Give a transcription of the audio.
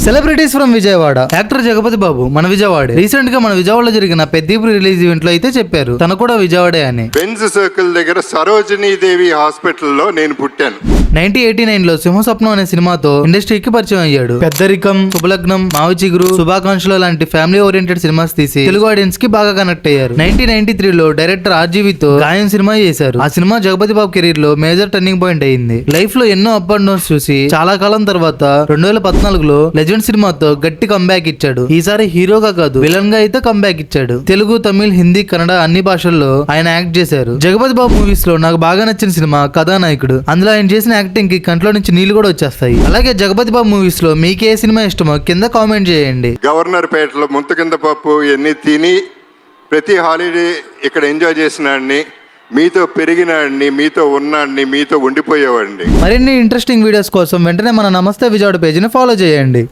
Celebrities from Vijayawada. Actor Jagapathi Babu మన Vijayawada. Recent గా మన విజయవాడలో జరిగిన పెద్దీపురి రిలీజ్ ఈవెంట్ లో అయితే చెప్పారు తను కూడా విజయవాడే అని. బెంజ్ సర్కిల్ దగ్గర సరోజినీ దేవి హాస్పిటల్లో నేను పుట్టాను. 1989 లో సింహస్వప్నం అనే సినిమాతో ఇండస్ట్రీకి పరిచయం అయ్యాడు. పెద్దరికం, శుభలగ్నం, మావి చిగురు, శుభాకాంక్షలు లాంటి ఫ్యామిలీ ఓరియంటెడ్ సినిమాస్ తీసి తెలుగు ఆడియన్స్ కి బాగా కనెక్ట్ అయ్యారు. 1993 లో డైరెక్టర్ ఆర్జీవితో గాయం సినిమా చేశారు. ఆ సినిమా జగపతి బాబు కెరీర్ లో మేజర్ టర్నింగ్ పాయింట్ అయింది. లైఫ్ లో ఎన్నో అప్ అండ్ డౌన్స్ చూసి చాలా కాలం తర్వాత 2014లో లెజెండ్ సినిమాతో గట్టి కంబ్యాక్ ఇచ్చాడు. ఈసారి హీరోగా కాదు విలన్ గా అయితే కంబ్యాక్ ఇచ్చాడు. తెలుగు, తమిళ్, హిందీ, కన్నడ అన్ని భాషల్లో ఆయన యాక్ట్ చేశారు. జగపతి బాబు మూవీస్ లో నాకు బాగా నచ్చిన సినిమా కథానాయకుడు. అందులో ఆయన చేసిన యాక్టింగ్ కి కంట్లో నుంచి నీళ్లు కూడా వచ్చేస్తాయి. అలాగే జగపతి బాబు మూవీస్ లో మీకు ఏ సినిమా ఇష్టమో కింద కామెంట్ చేయండి. గవర్నర్ పేటలో ముంత కింద పప్పు ఎన్ని తిని ప్రతి హాలిడే ఇక్కడ ఎంజాయ్ చేసినాడిని, మీతో పెరిగినాడిని, మీతో ఉన్నాడిని, మీతో ఉండిపోయేవాడిని. మరిన్ని ఇంట్రెస్టింగ్ వీడియోస్ కోసం వెంటనే మన నమస్తే విజయవాడ పేజీని ఫాలో చేయండి.